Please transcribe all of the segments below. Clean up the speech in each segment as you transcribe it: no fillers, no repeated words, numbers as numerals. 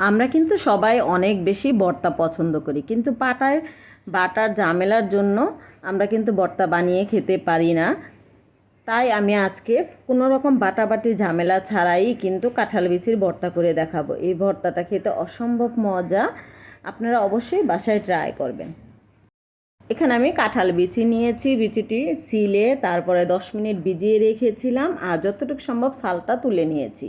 আমরা কিন্তু সবাই অনেক বেশি ভর্তা পছন্দ করি, কিন্তু বাটার ঝামেলার জন্য আমরা কিন্তু ভর্তা বানিয়ে খেতে পারি না। তাই আমি আজকে কোনো রকম বাটাবাটি ঝামেলা ছাড়াই কিন্তু কাঁঠাল বিচির ভর্তা করে দেখাবো। এই ভর্তাটা খেতে অসম্ভব মজা, আপনারা অবশ্যই বাসায় ট্রাই করবেন। এখানে আমি কাঁঠাল বিচি নিয়েছি, বিচিটি সিলে তারপরে 10 মিনিট ভিজিয়ে রেখেছিলাম আর যতটুকু সম্ভব ছালটা তুলে নিয়েছি।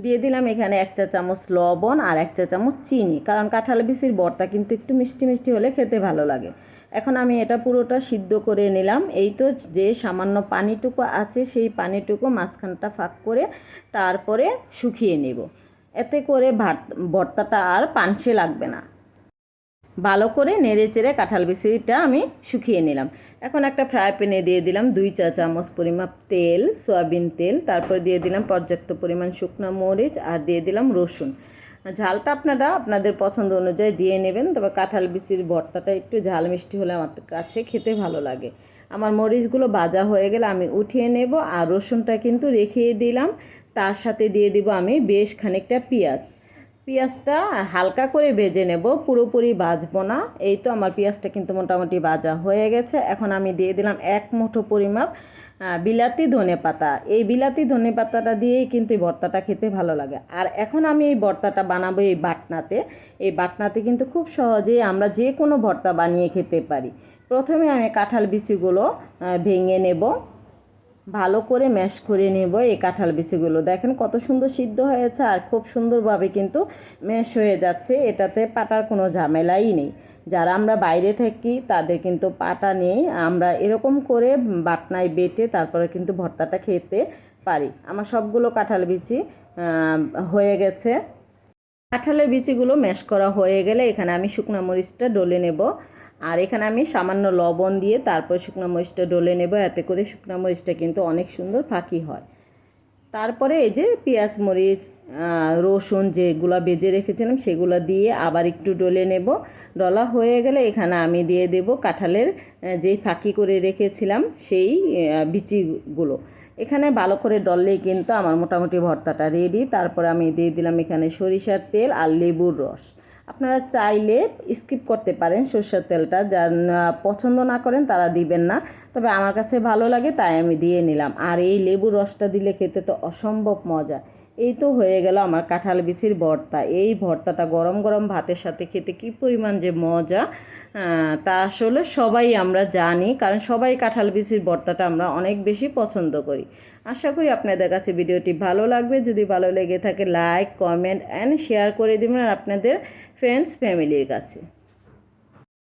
দিয়ে দিলাম এখানে 1 চা চামচ লবণ আর 1 চা চামচ চিনি, কারণ কাঁঠাল বিচির ভর্তা কিন্তু একটু মিষ্টি মিষ্টি হলে খেতে ভালো লাগে। এখন আমি এটা পুরোটা সিদ্ধ করে নিলাম। এই তো যে সামান্য পানিটুকু আছে সেই পানিটুকু মাঝখানটা ফাঁক করে তারপরে শুকিয়ে নেব। এতে করে ভর্তাটা আর পানসে লাগবে না। ভালো করে নেড়ে চেড়ে কাঁঠাল বিচিটা আমি শুকিয়ে নিলাম। এখন একটা ফ্রাই প্যানে দিয়ে দিলাম 2 চা চামচ পরিমাপ তেল, সয়াবিন তেল, তারপর দিয়ে দিলাম পর্যাপ্ত পরিমাণ শুকনো মরিচ আর দিয়ে দিলাম রসুন। ঝালটা আপনারা আপনাদের পছন্দ অনুযায়ী দিয়ে নেবেন, তবে কাঁঠাল বিচির ভর্তাটা একটু ঝাল মিষ্টি হলে আমার কাছে খেতে ভালো লাগে। আমার মরিচগুলো ভাজা হয়ে গেলে আমি উঠিয়ে নেব আর রসুনটা কিন্তু রেখে দিলাম। তার সাথে দিয়ে দিব আমি বেশ খানিকটা পেঁয়াজটা হালকা করে ভেজে নেব, পুরোপুরি ভাজবো না। এই তো আমার পেঁয়াজটা কিন্তু মোটামুটি ভাজা হয়ে গেছে। এখন আমি দিয়ে দিলাম 1 মুঠো পরিমাপ বিলাতি ধনেপাতা। এই বিলাতি ধনেপাতাটা দিয়েই কিন্তু এই ভর্তাটা খেতে ভালো লাগে। আর এখন আমি এই ভর্তাটা বানাবো এই বাটনাতে কিন্তু খুব সহজেই আমরা যে কোনো ভর্তা বানিয়ে খেতে পারি। প্রথমে আমি কাঁঠাল বিচিগুলো ভেঙে নেব, ভালো করে ম্যাশ করে নেব। এই কাঁঠাল বিচিগুলো দেখেন কত সুন্দর সিদ্ধ হয়েছে আর খুব সুন্দরভাবে কিন্তু ম্যাশ হয়ে যাচ্ছে, এটাতে পাটার কোনো ঝামেলাই নেই। যারা আমরা বাইরে থাকি তাদের কিন্তু পাটা নেই, আমরা এরকম করে বাটনায় বেটে তারপরে কিন্তু ভর্তাটা খেতে পারি। আমার সবগুলো কাঁঠাল বিচি হয়ে গেছে। কাঁঠালের বিচিগুলো ম্যাশ করা হয়ে গেলে এখানে আমি শুকনো মরিচটা ডলে নেব, আর এখানে আমি সামান্য লবণ দিয়ে তারপর শুকনো মরিচটা ডলে নেব। এতে করে শুকনো মরিচটা কিন্তু অনেক সুন্দর ফাঁকি হয়। তারপরে এই যে পেঁয়াজ মরিচ রসুন যেগুলো বেজে রেখেছিলাম সেগুলো দিয়ে আবার একটু ডলে নেব। ডলা হয়ে গেলে এখানে আমি দিয়ে দেব কাঁঠালের যেই ফাঁকি করে রেখেছিলাম সেই বিচিগুলো। এখানে ভালো করে ডললেই কিন্তু আমার মোটামুটি ভর্তাটা রেডি। তারপর আমি দিয়ে দিলাম এখানে সরিষার তেল আর লেবুর রস। আপনারা চাইলে স্কিপ করতে পারেন সরষের তেলটা, যারা পছন্দ না করেন তারা দিবেন না, তবে আমার কাছে ভালো লাগে তাই আমি দিয়ে নিলাম। আর এই লেবুর রসটা দিলে খেতে তো অসম্ভব মজা। এই তো হয়ে গেল আমার কাঁঠাল বিচির ভর্তা। এই ভর্তাটা গরম গরম ভাতের সাথে খেতে কী পরিমাণ যে মজা তা আসলে সবাই আমরা জানি, কারণ সবাই কাঁঠাল বিচির ভর্তাটা আমরা অনেক বেশি পছন্দ করি। আশা করি আপনাদের কাছে ভিডিওটি ভালো লাগবে। যদি ভালো লেগে থাকে লাইক, কমেন্ট অ্যান্ড শেয়ার করে দেবেন আপনাদের ফ্রেন্ডস ফ্যামিলির কাছে।